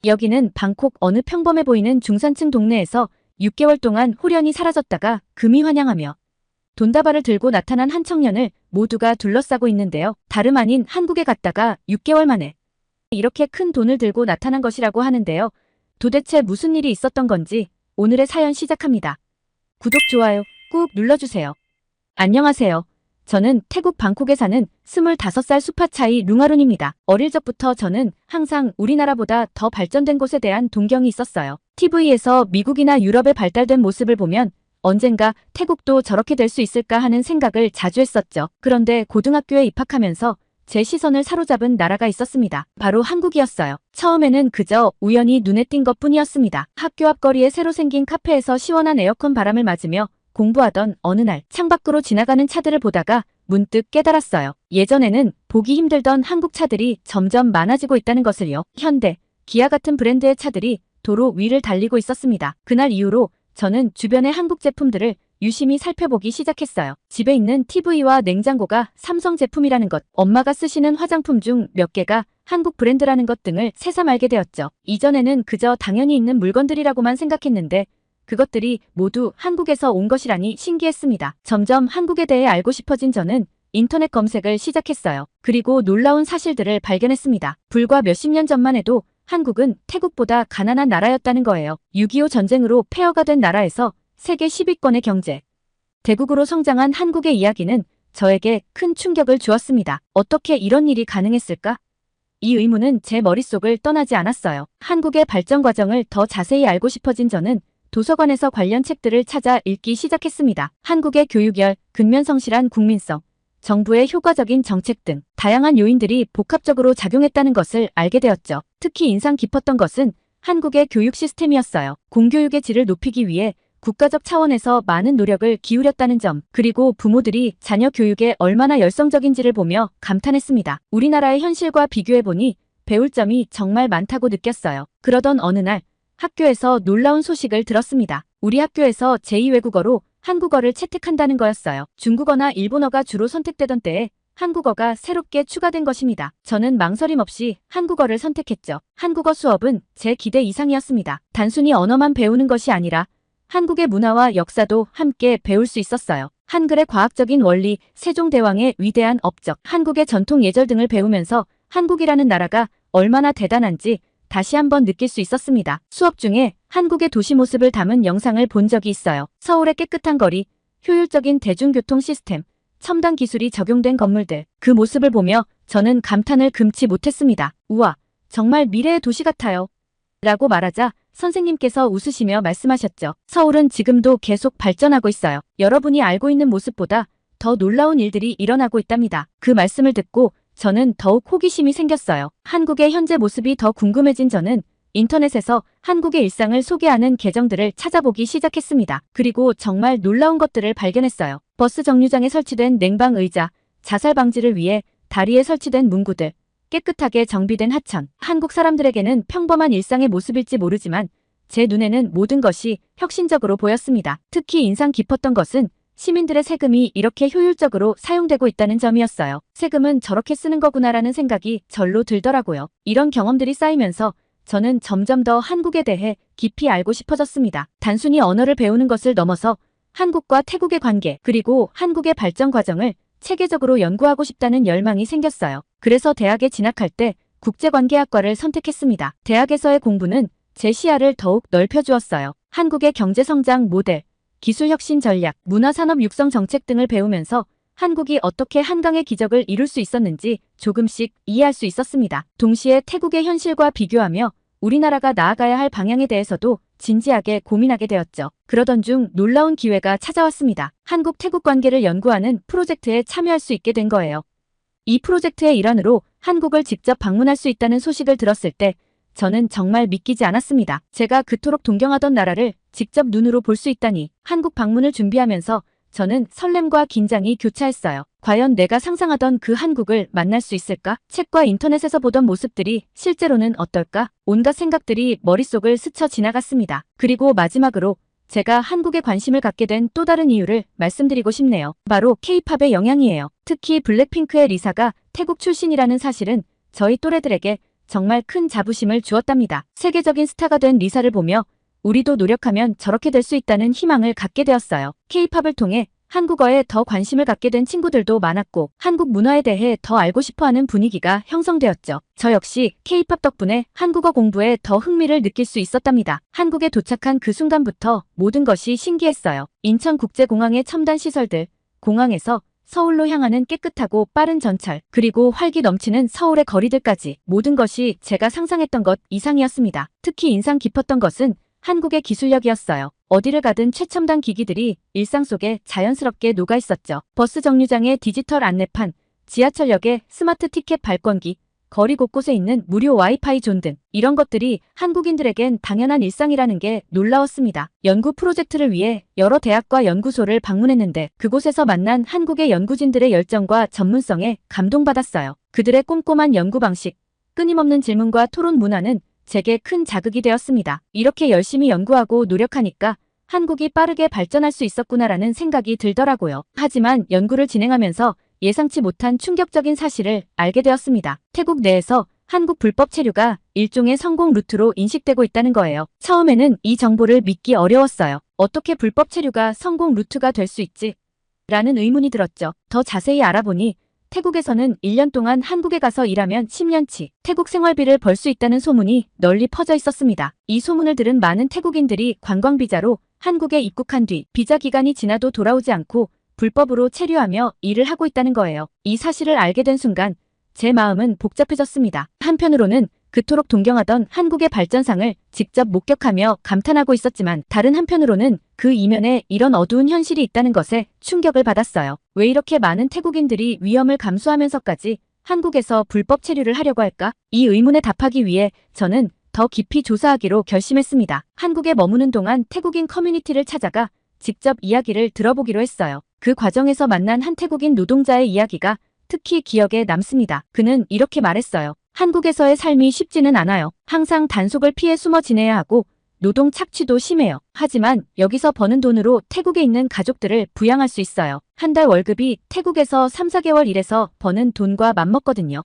여기는 방콕 어느 평범해 보이는 중산층 동네에서 6개월 동안 홀연히 사라졌다가 금이 환영하며 돈다발을 들고 나타난 한 청년을 모두가 둘러싸고 있는데요. 다름 아닌 한국에 갔다가 6개월 만에 이렇게 큰 돈을 들고 나타난 것이라고 하는데요. 도대체 무슨 일이 있었던 건지 오늘의 사연 시작합니다. 구독, 좋아요 꾹 눌러주세요. 안녕하세요. 저는 태국 방콕에 사는 25살 수파차이 룽아룬입니다. 어릴 적부터 저는 항상 우리나라보다 더 발전된 곳에 대한 동경이 있었어요. TV에서 미국이나 유럽의 발달된 모습을 보면 언젠가 태국도 저렇게 될 수 있을까 하는 생각을 자주 했었죠. 그런데 고등학교에 입학하면서 제 시선을 사로잡은 나라가 있었습니다. 바로 한국이었어요. 처음에는 그저 우연히 눈에 띈 것뿐이었습니다. 학교 앞거리에 새로 생긴 카페에서 시원한 에어컨 바람을 맞으며 공부하던 어느 날 창밖으로 지나가는 차들을 보다가 문득 깨달았어요. 예전에는 보기 힘들던 한국 차들이 점점 많아지고 있다는 것을요. 현대, 기아 같은 브랜드의 차들이 도로 위를 달리고 있었습니다. 그날 이후로 저는 주변의 한국 제품들을 유심히 살펴보기 시작했어요. 집에 있는 TV와 냉장고가 삼성 제품이라는 것, 엄마가 쓰시는 화장품 중 몇 개가 한국 브랜드라는 것 등을 새삼 알게 되었죠. 이전에는 그저 당연히 있는 물건들이라고만 생각했는데 그것들이 모두 한국에서 온 것이라니 신기했습니다. 점점 한국에 대해 알고 싶어진 저는 인터넷 검색을 시작했어요. 그리고 놀라운 사실들을 발견했습니다. 불과 몇십 년 전만 해도 한국은 태국보다 가난한 나라였다는 거예요. 6.25 전쟁으로 폐허가 된 나라에서 세계 10위권의 경제 대국으로 성장한 한국의 이야기는 저에게 큰 충격을 주었습니다. 어떻게 이런 일이 가능했을까? 이 의문은 제 머릿속을 떠나지 않았어요. 한국의 발전 과정을 더 자세히 알고 싶어진 저는 도서관에서 관련 책들을 찾아 읽기 시작했습니다. 한국의 교육열, 근면성실한 국민성, 정부의 효과적인 정책 등 다양한 요인들이 복합적으로 작용했다는 것을 알게 되었죠. 특히 인상 깊었던 것은 한국의 교육 시스템이었어요. 공교육의 질을 높이기 위해 국가적 차원에서 많은 노력을 기울였다는 점, 그리고 부모들이 자녀 교육에 얼마나 열성적인지를 보며 감탄했습니다. 우리나라의 현실과 비교해보니 배울 점이 정말 많다고 느꼈어요. 그러던 어느 날 학교에서 놀라운 소식을 들었습니다. 우리 학교에서 제2외국어로 한국어를 채택한다는 거였어요. 중국어나 일본어가 주로 선택되던 때에 한국어가 새롭게 추가된 것입니다. 저는 망설임 없이 한국어를 선택했죠. 한국어 수업은 제 기대 이상이었습니다. 단순히 언어만 배우는 것이 아니라 한국의 문화와 역사도 함께 배울 수 있었어요. 한글의 과학적인 원리, 세종대왕의 위대한 업적, 한국의 전통 예절 등을 배우면서 한국이라는 나라가 얼마나 대단한지 다시 한번 느낄 수 있었습니다. 수업 중에 한국의 도시 모습을 담은 영상을 본 적이 있어요. 서울의 깨끗한 거리, 효율적인 대중교통 시스템, 첨단 기술이 적용된 건물들. 그 모습을 보며 저는 감탄을 금치 못했습니다. 우와, 정말 미래의 도시 같아요. 라고 말하자 선생님께서 웃으시며 말씀하셨죠. 서울은 지금도 계속 발전하고 있어요. 여러분이 알고 있는 모습보다 더 놀라운 일들이 일어나고 있답니다. 그 말씀을 듣고 저는 더욱 호기심이 생겼어요. 한국의 현재 모습이 더 궁금해진 저는 인터넷에서 한국의 일상을 소개하는 계정들을 찾아보기 시작했습니다. 그리고 정말 놀라운 것들을 발견했어요. 버스 정류장에 설치된 냉방 의자, 자살 방지를 위해 다리에 설치된 문구들, 깨끗하게 정비된 하천. 한국 사람들에게는 평범한 일상의 모습일지 모르지만 제 눈에는 모든 것이 혁신적으로 보였습니다. 특히 인상 깊었던 것은 시민들의 세금이 이렇게 효율적으로 사용되고 있다는 점이었어요. 세금은 저렇게 쓰는 거구나라는 생각이 절로 들더라고요. 이런 경험들이 쌓이면서 저는 점점 더 한국에 대해 깊이 알고 싶어졌습니다. 단순히 언어를 배우는 것을 넘어서 한국과 태국의 관계, 그리고 한국의 발전 과정을 체계적으로 연구하고 싶다는 열망이 생겼어요. 그래서 대학에 진학할 때 국제관계학과를 선택했습니다. 대학에서의 공부는 제 시야를 더욱 넓혀주었어요. 한국의 경제성장 모델, 기술혁신 전략, 문화산업 육성 정책 등을 배우면서 한국이 어떻게 한강의 기적을 이룰 수 있었는지 조금씩 이해할 수 있었습니다. 동시에 태국의 현실과 비교하며 우리나라가 나아가야 할 방향에 대해서도 진지하게 고민하게 되었죠. 그러던 중 놀라운 기회가 찾아왔습니다. 한국-태국 관계를 연구하는 프로젝트에 참여할 수 있게 된 거예요. 이 프로젝트의 일환으로 한국을 직접 방문할 수 있다는 소식을 들었을 때 저는 정말 믿기지 않았습니다. 제가 그토록 동경하던 나라를 직접 눈으로 볼 수 있다니. 한국 방문을 준비하면서 저는 설렘과 긴장이 교차했어요. 과연 내가 상상하던 그 한국을 만날 수 있을까? 책과 인터넷에서 보던 모습들이 실제로는 어떨까? 온갖 생각들이 머릿속을 스쳐 지나갔습니다. 그리고 마지막으로 제가 한국에 관심을 갖게 된 또 다른 이유를 말씀드리고 싶네요. 바로 K-팝의 영향이에요. 특히 블랙핑크의 리사가 태국 출신이라는 사실은 저희 또래들에게 정말 큰 자부심을 주었답니다. 세계적인 스타가 된 리사를 보며 우리도 노력하면 저렇게 될 수 있다는 희망을 갖게 되었어요. K-팝을 통해 한국어에 더 관심을 갖게 된 친구들도 많았고 한국 문화에 대해 더 알고 싶어하는 분위기가 형성되었죠. 저 역시 K-팝 덕분에 한국어 공부에 더 흥미를 느낄 수 있었답니다. 한국에 도착한 그 순간부터 모든 것이 신기했어요. 인천국제공항의 첨단 시설들, 공항에서 서울로 향하는 깨끗하고 빠른 전철, 그리고 활기 넘치는 서울의 거리들까지 모든 것이 제가 상상했던 것 이상이었습니다. 특히 인상 깊었던 것은 한국의 기술력이었어요. 어디를 가든 최첨단 기기들이 일상 속에 자연스럽게 녹아 있었죠. 버스 정류장의 디지털 안내판, 지하철역의 스마트 티켓 발권기, 거리 곳곳에 있는 무료 와이파이 존 등 이런 것들이 한국인들에겐 당연한 일상이라는 게 놀라웠습니다. 연구 프로젝트를 위해 여러 대학과 연구소를 방문했는데 그곳에서 만난 한국의 연구진들의 열정과 전문성에 감동받았어요. 그들의 꼼꼼한 연구 방식, 끊임없는 질문과 토론 문화는 제게 큰 자극이 되었습니다. 이렇게 열심히 연구하고 노력하니까 한국이 빠르게 발전할 수 있었구나라는 생각이 들더라고요. 하지만 연구를 진행하면서 예상치 못한 충격적인 사실을 알게 되었습니다. 태국 내에서 한국 불법 체류가 일종의 성공 루트로 인식되고 있다는 거예요. 처음에는 이 정보를 믿기 어려웠어요. 어떻게 불법 체류가 성공 루트가 될 수 있지? 라는 의문이 들었죠. 더 자세히 알아보니 태국에서는 1년 동안 한국에 가서 일하면 10년치 태국 생활비를 벌 수 있다는 소문이 널리 퍼져 있었습니다. 이 소문을 들은 많은 태국인들이 관광비자로 한국에 입국한 뒤 비자 기간이 지나도 돌아오지 않고 불법으로 체류하며 일을 하고 있다는 거예요. 이 사실을 알게 된 순간 제 마음은 복잡해졌습니다. 한편으로는 그토록 동경하던 한국의 발전상을 직접 목격하며 감탄하고 있었지만 다른 한편으로는 그 이면에 이런 어두운 현실이 있다는 것에 충격을 받았어요. 왜 이렇게 많은 태국인들이 위험을 감수하면서까지 한국에서 불법 체류를 하려고 할까? 이 의문에 답하기 위해 저는 더 깊이 조사하기로 결심했습니다. 한국에 머무는 동안 태국인 커뮤니티를 찾아가 직접 이야기를 들어보기로 했어요. 그 과정에서 만난 한 태국인 노동자의 이야기가 특히 기억에 남습니다. 그는 이렇게 말했어요. 한국에서의 삶이 쉽지는 않아요. 항상 단속을 피해 숨어 지내야 하고 노동 착취도 심해요. 하지만 여기서 버는 돈으로 태국에 있는 가족들을 부양할 수 있어요. 한 달 월급이 태국에서 3, 4개월 일해서 버는 돈과 맞먹거든요.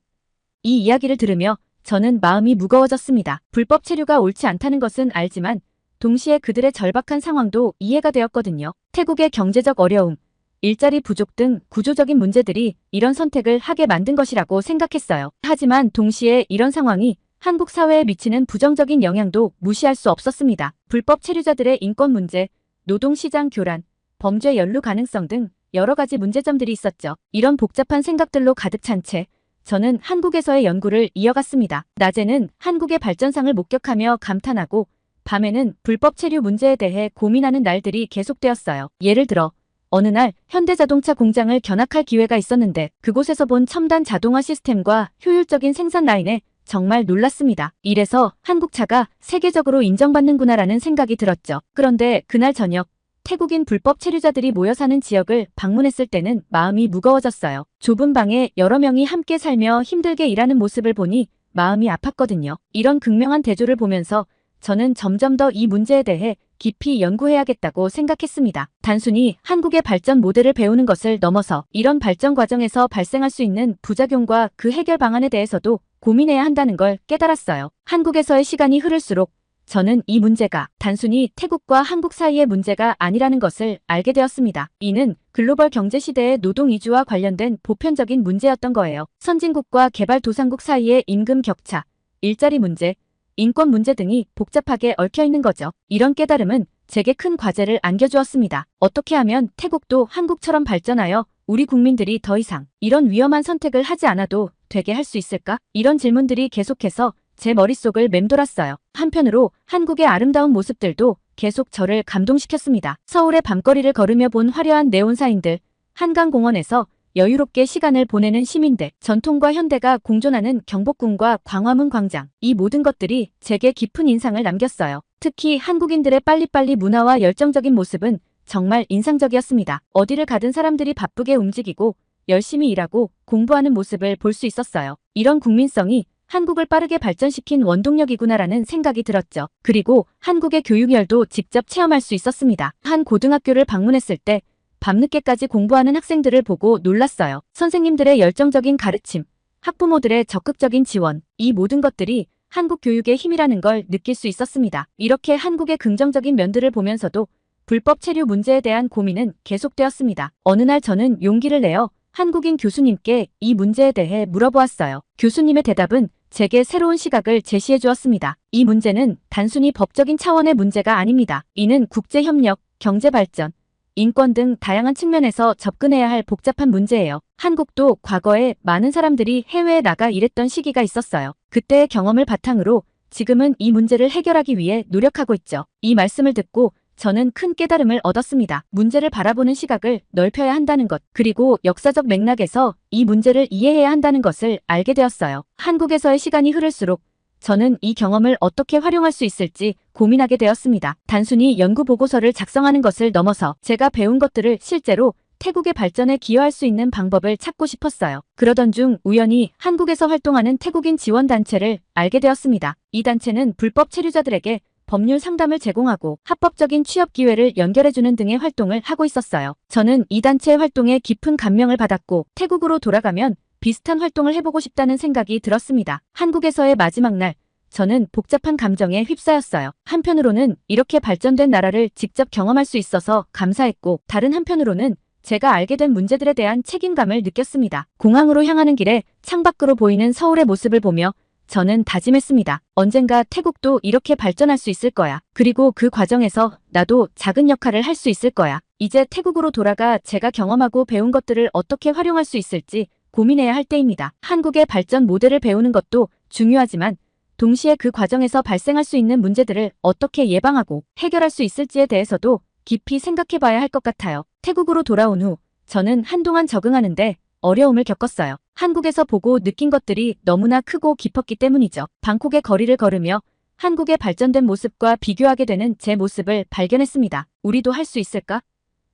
이 이야기를 들으며 저는 마음이 무거워졌습니다. 불법 체류가 옳지 않다는 것은 알지만 동시에 그들의 절박한 상황도 이해가 되었거든요. 태국의 경제적 어려움, 일자리 부족 등 구조적인 문제들이 이런 선택을 하게 만든 것이라고 생각했어요. 하지만 동시에 이런 상황이 한국 사회에 미치는 부정적인 영향도 무시할 수 없었습니다. 불법 체류자들의 인권 문제, 노동시장 교란, 범죄 연루 가능성 등 여러 가지 문제점들이 있었죠. 이런 복잡한 생각들로 가득 찬 채 저는 한국에서의 연구를 이어갔습니다. 낮에는 한국의 발전상을 목격하며 감탄하고 밤에는 불법 체류 문제에 대해 고민하는 날들이 계속되었어요. 예를 들어 어느 날 현대자동차 공장을 견학할 기회가 있었는데 그곳에서 본 첨단 자동화 시스템과 효율적인 생산 라인에 정말 놀랐습니다. 이래서 한국 차가 세계적으로 인정받는구나라는 생각이 들었죠. 그런데 그날 저녁 태국인 불법 체류자들이 모여 사는 지역을 방문했을 때는 마음이 무거워졌어요. 좁은 방에 여러 명이 함께 살며 힘들게 일하는 모습을 보니 마음이 아팠거든요. 이런 극명한 대조를 보면서 저는 점점 더 이 문제에 대해 깊이 연구해야겠다고 생각했습니다. 단순히 한국의 발전 모델을 배우는 것을 넘어서 이런 발전 과정에서 발생할 수 있는 부작용과 그 해결 방안에 대해서도 고민해야 한다는 걸 깨달았어요. 한국에서의 시간이 흐를수록 저는 이 문제가 단순히 태국과 한국 사이의 문제가 아니라는 것을 알게 되었습니다. 이는 글로벌 경제 시대의 노동 이주와 관련된 보편적인 문제였던 거예요. 선진국과 개발도상국 사이의 임금 격차, 일자리 문제, 인권 문제 등이 복잡하게 얽혀있는 거죠. 이런 깨달음은 제게 큰 과제를 안겨주었습니다. 어떻게 하면 태국도 한국처럼 발전하여 우리 국민들이 더 이상 이런 위험한 선택을 하지 않아도 되게 할 수 있을까? 이런 질문들이 계속해서 제 머릿속을 맴돌았어요. 한편으로 한국의 아름다운 모습들도 계속 저를 감동시켰습니다. 서울의 밤거리를 걸으며 본 화려한 네온사인들, 한강공원에서 여유롭게 시간을 보내는 시민들, 전통과 현대가 공존하는 경복궁과 광화문 광장, 이 모든 것들이 제게 깊은 인상을 남겼어요. 특히 한국인들의 빨리빨리 문화와 열정적인 모습은 정말 인상적이었습니다. 어디를 가든 사람들이 바쁘게 움직이고 열심히 일하고 공부하는 모습을 볼 수 있었어요. 이런 국민성이 한국을 빠르게 발전시킨 원동력이구나라는 생각이 들었죠. 그리고 한국의 교육열도 직접 체험할 수 있었습니다. 한 고등학교를 방문했을 때 밤늦게까지 공부하는 학생들을 보고 놀랐어요. 선생님들의 열정적인 가르침, 학부모들의 적극적인 지원, 이 모든 것들이 한국 교육의 힘이라는 걸 느낄 수 있었습니다. 이렇게 한국의 긍정적인 면들을 보면서도 불법 체류 문제에 대한 고민은 계속되었습니다. 어느 날 저는 용기를 내어 한국인 교수님께 이 문제에 대해 물어보았어요. 교수님의 대답은 제게 새로운 시각을 제시해 주었습니다. 이 문제는 단순히 법적인 차원의 문제가 아닙니다. 이는 국제협력, 경제발전, 인권 등 다양한 측면에서 접근해야 할 복잡한 문제예요. 한국도 과거에 많은 사람들이 해외에 나가 일했던 시기가 있었어요. 그때의 경험을 바탕으로 지금은 이 문제를 해결하기 위해 노력하고 있죠. 이 말씀을 듣고 저는 큰 깨달음을 얻었습니다. 문제를 바라보는 시각을 넓혀야 한다는 것, 그리고 역사적 맥락에서 이 문제를 이해해야 한다는 것을 알게 되었어요. 한국에서의 시간이 흐를수록 저는 이 경험을 어떻게 활용할 수 있을지 고민하게 되었습니다. 단순히 연구 보고서를 작성하는 것을 넘어서 제가 배운 것들을 실제로 태국의 발전에 기여할 수 있는 방법을 찾고 싶었어요. 그러던 중 우연히 한국에서 활동하는 태국인 지원단체를 알게 되었습니다. 이 단체는 불법 체류자들에게 법률 상담을 제공하고 합법적인 취업 기회를 연결해주는 등의 활동을 하고 있었어요. 저는 이 단체의 활동에 깊은 감명을 받았고 태국으로 돌아가면 비슷한 활동을 해보고 싶다는 생각이 들었습니다. 한국에서의 마지막 날, 저는 복잡한 감정에 휩싸였어요. 한편으로는 이렇게 발전된 나라를 직접 경험할 수 있어서 감사했고 다른 한편으로는 제가 알게 된 문제들에 대한 책임감을 느꼈습니다. 공항으로 향하는 길에 창밖으로 보이는 서울의 모습을 보며 저는 다짐했습니다. 언젠가 태국도 이렇게 발전할 수 있을 거야. 그리고 그 과정에서 나도 작은 역할을 할 수 있을 거야. 이제 태국으로 돌아가 제가 경험하고 배운 것들을 어떻게 활용할 수 있을지 고민해야 할 때입니다. 한국의 발전 모델을 배우는 것도 중요하지만 동시에 그 과정에서 발생할 수 있는 문제들을 어떻게 예방하고 해결할 수 있을지에 대해서도 깊이 생각해 봐야 할 것 같아요. 태국으로 돌아온 후 저는 한동안 적응하는데 어려움을 겪었어요. 한국에서 보고 느낀 것들이 너무나 크고 깊었기 때문이죠. 방콕의 거리를 걸으며 한국의 발전된 모습과 비교하게 되는 제 모습을 발견했습니다. 우리도 할 수 있을까?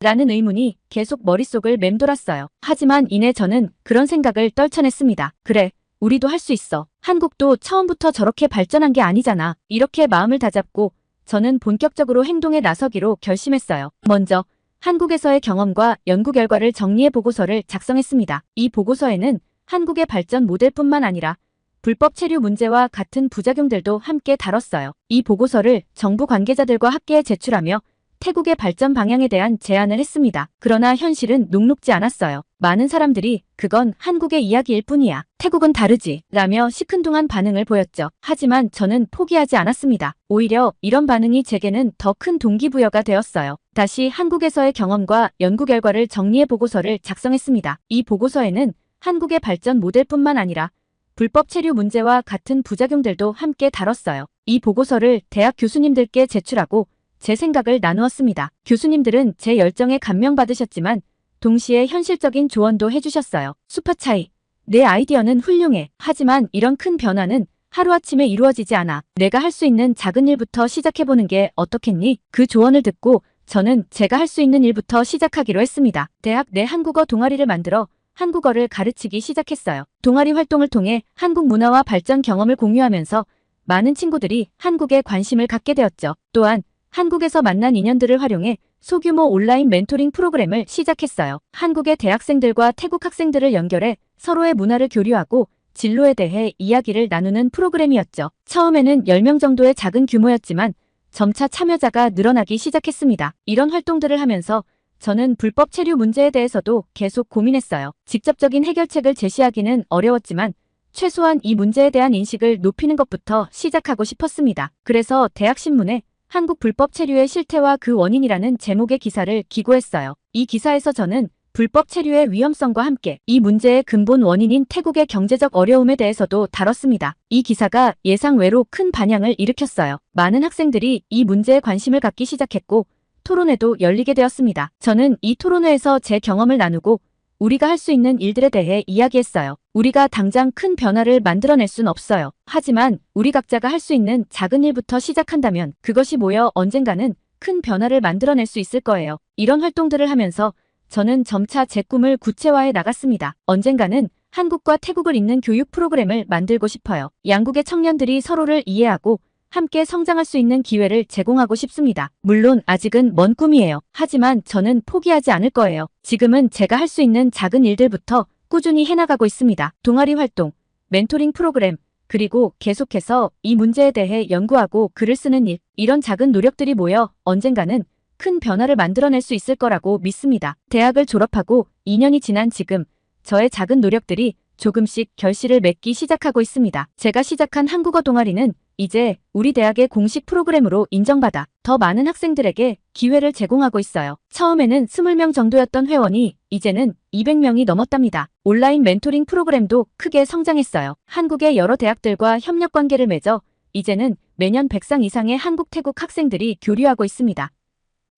라는 의문이 계속 머릿속을 맴돌았어요. 하지만 이내 저는 그런 생각을 떨쳐냈습니다. 그래, 우리도 할 수 있어. 한국도 처음부터 저렇게 발전한 게 아니잖아. 이렇게 마음을 다잡고 저는 본격적으로 행동에 나서기로 결심했어요. 먼저 한국에서의 경험과 연구 결과를 정리해 보고서를 작성했습니다. 이 보고서에는 한국의 발전 모델뿐만 아니라 불법 체류 문제와 같은 부작용들도 함께 다뤘어요. 이 보고서를 정부 관계자들과 함께 제출하며 태국의 발전 방향에 대한 제안을 했습니다. 그러나 현실은 녹록지 않았어요. 많은 사람들이 그건 한국의 이야기일 뿐이야. 태국은 다르지. 라며 시큰둥한 반응을 보였죠. 하지만 저는 포기하지 않았습니다. 오히려 이런 반응이 제게는 더 큰 동기부여가 되었어요. 다시 한국에서의 경험과 연구 결과를 정리해 보고서를 작성했습니다. 이 보고서에는 한국의 발전 모델뿐만 아니라 불법 체류 문제와 같은 부작용들도 함께 다뤘어요. 이 보고서를 대학 교수님들께 제출하고 제 생각을 나누었습니다. 교수님들은 제 열정에 감명받으셨지만 동시에 현실적인 조언도 해주셨어요. 수파 차이. 내 아이디어는 훌륭해. 하지만 이런 큰 변화는 하루아침에 이루어지지 않아. 내가 할 수 있는 작은 일부터 시작해보는 게 어떻겠니? 그 조언을 듣고 저는 제가 할 수 있는 일부터 시작하기로 했습니다. 대학 내 한국어 동아리를 만들어 한국어를 가르치기 시작했어요. 동아리 활동을 통해 한국 문화와 발전 경험을 공유하면서 많은 친구들이 한국에 관심을 갖게 되었죠. 또한 한국에서 만난 인연들을 활용해 소규모 온라인 멘토링 프로그램을 시작했어요. 한국의 대학생들과 태국 학생들을 연결해 서로의 문화를 교류하고 진로에 대해 이야기를 나누는 프로그램이었죠. 처음에는 10명 정도의 작은 규모였지만 점차 참여자가 늘어나기 시작했습니다. 이런 활동들을 하면서 저는 불법 체류 문제에 대해서도 계속 고민했어요. 직접적인 해결책을 제시하기는 어려웠지만 최소한 이 문제에 대한 인식을 높이는 것부터 시작하고 싶었습니다. 그래서 대학신문에 한국 불법 체류의 실태와 그 원인이라는 제목의 기사를 기고했어요. 이 기사에서 저는 불법 체류의 위험성과 함께 이 문제의 근본 원인인 태국의 경제적 어려움에 대해서도 다뤘습니다. 이 기사가 예상 외로 큰 반향을 일으켰어요. 많은 학생들이 이 문제에 관심을 갖기 시작했고 토론회도 열리게 되었습니다. 저는 이 토론회에서 제 경험을 나누고 우리가 할 수 있는 일들에 대해 이야기했어요. 우리가 당장 큰 변화를 만들어낼 순 없어요. 하지만 우리 각자가 할 수 있는 작은 일부터 시작한다면 그것이 모여 언젠가는 큰 변화를 만들어낼 수 있을 거예요. 이런 활동들을 하면서 저는 점차 제 꿈을 구체화해 나갔습니다. 언젠가는 한국과 태국을 잇는 교육 프로그램을 만들고 싶어요. 양국의 청년들이 서로를 이해하고 함께 성장할 수 있는 기회를 제공하고 싶습니다. 물론 아직은 먼 꿈이에요. 하지만 저는 포기하지 않을 거예요. 지금은 제가 할 수 있는 작은 일들부터 꾸준히 해나가고 있습니다. 동아리 활동, 멘토링 프로그램, 그리고 계속해서 이 문제에 대해 연구하고 글을 쓰는 일, 이런 작은 노력들이 모여 언젠가는 큰 변화를 만들어낼 수 있을 거라고 믿습니다. 대학을 졸업하고 2년이 지난 지금 저의 작은 노력들이 조금씩 결실을 맺기 시작하고 있습니다. 제가 시작한 한국어 동아리는 이제 우리 대학의 공식 프로그램으로 인정받아 더 많은 학생들에게 기회를 제공하고 있어요. 처음에는 20명 정도였던 회원이 이제는 200명이 넘었답니다. 온라인 멘토링 프로그램도 크게 성장했어요. 한국의 여러 대학들과 협력 관계를 맺어 이제는 매년 100상 이상의 한국 태국 학생들이 교류하고 있습니다.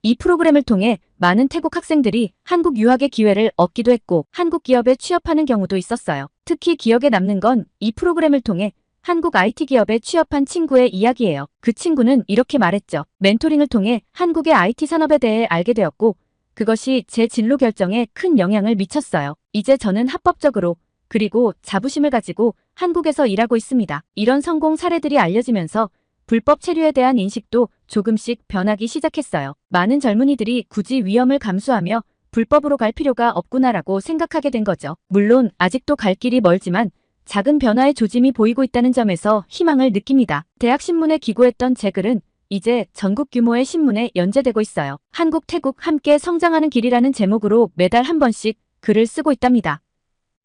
이 프로그램을 통해 많은 태국 학생들이 한국 유학의 기회를 얻기도 했고 한국 기업에 취업하는 경우도 있었어요. 특히 기억에 남는 건 이 프로그램을 통해 한국 IT 기업에 취업한 친구의 이야기예요. 그 친구는 이렇게 말했죠. 멘토링을 통해 한국의 IT 산업에 대해 알게 되었고 그것이 제 진로 결정에 큰 영향을 미쳤어요. 이제 저는 합법적으로 그리고 자부심을 가지고 한국에서 일하고 있습니다. 이런 성공 사례들이 알려지면서 불법 체류에 대한 인식도 조금씩 변하기 시작했어요. 많은 젊은이들이 굳이 위험을 감수하며 불법으로 갈 필요가 없구나라고 생각하게 된 거죠. 물론 아직도 갈 길이 멀지만 작은 변화의 조짐이 보이고 있다는 점에서 희망을 느낍니다. 대학신문에 기고했던 제 글은 이제 전국 규모의 신문에 연재되고 있어요. 한국, 태국 함께 성장하는 길이라는 제목으로 매달 한 번씩 글을 쓰고 있답니다.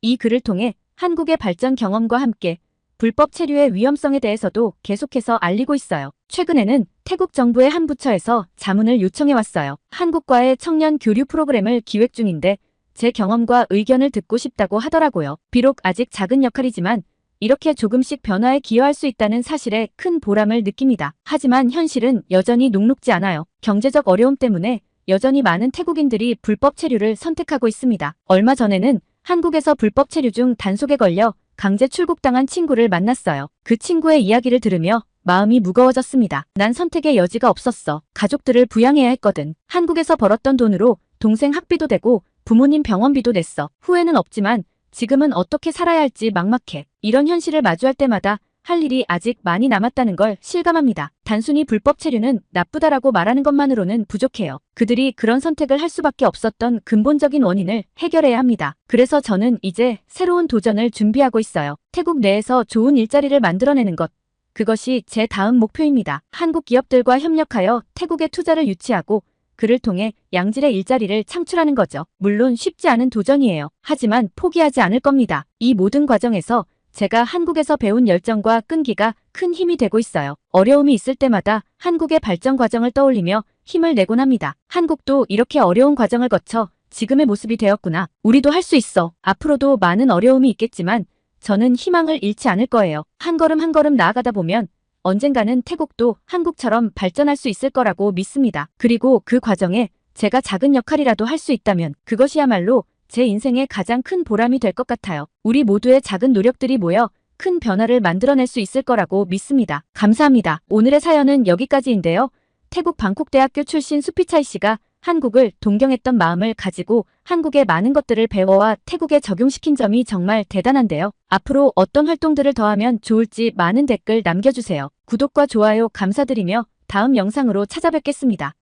이 글을 통해 한국의 발전 경험과 함께 불법 체류의 위험성에 대해서도 계속해서 알리고 있어요. 최근에는 태국 정부의 한 부처에서 자문을 요청해 왔어요. 한국과의 청년 교류 프로그램을 기획 중인데 제 경험과 의견을 듣고 싶다고 하더라고요. 비록 아직 작은 역할이지만 이렇게 조금씩 변화에 기여할 수 있다는 사실에 큰 보람을 느낍니다. 하지만 현실은 여전히 녹록지 않아요. 경제적 어려움 때문에 여전히 많은 태국인들이 불법 체류를 선택하고 있습니다. 얼마 전에는 한국에서 불법 체류 중 단속에 걸려 강제 출국당한 친구를 만났어요. 그 친구의 이야기를 들으며 마음이 무거워졌습니다. 난 선택의 여지가 없었어. 가족들을 부양해야 했거든. 한국에서 벌었던 돈으로 동생 학비도 되고 부모님 병원비도 냈어. 후회는 없지만 지금은 어떻게 살아야 할지 막막해. 이런 현실을 마주할 때마다 할 일이 아직 많이 남았다는 걸 실감합니다. 단순히 불법 체류는 나쁘다라고 말하는 것만으로는 부족해요. 그들이 그런 선택을 할 수밖에 없었던 근본적인 원인을 해결해야 합니다. 그래서 저는 이제 새로운 도전을 준비하고 있어요. 태국 내에서 좋은 일자리를 만들어내는 것. 그것이 제 다음 목표입니다. 한국 기업들과 협력하여 태국에 투자를 유치하고 그를 통해 양질의 일자리를 창출하는 거죠. 물론 쉽지 않은 도전이에요. 하지만 포기하지 않을 겁니다. 이 모든 과정에서 제가 한국에서 배운 열정과 끈기가 큰 힘이 되고 있어요. 어려움이 있을 때마다 한국의 발전 과정을 떠올리며 힘을 내곤 합니다. 한국도 이렇게 어려운 과정을 거쳐 지금의 모습이 되었구나. 우리도 할 수 있어. 앞으로도 많은 어려움이 있겠지만 저는 희망을 잃지 않을 거예요. 한 걸음 한 걸음 나아가다 보면 언젠가는 태국도 한국처럼 발전할 수 있을 거라고 믿습니다. 그리고 그 과정에 제가 작은 역할이라도 할 수 있다면 그것이야말로 제 인생의 가장 큰 보람이 될 것 같아요. 우리 모두의 작은 노력들이 모여 큰 변화를 만들어낼 수 있을 거라고 믿습니다. 감사합니다. 오늘의 사연은 여기까지인데요. 태국 방콕대학교 출신 수피차이 씨가 한국을 동경했던 마음을 가지고 한국의 많은 것들을 배워와 태국에 적용시킨 점이 정말 대단한데요. 앞으로 어떤 활동들을 더하면 좋을지 많은 댓글 남겨주세요. 구독과 좋아요 감사드리며 다음 영상으로 찾아뵙겠습니다.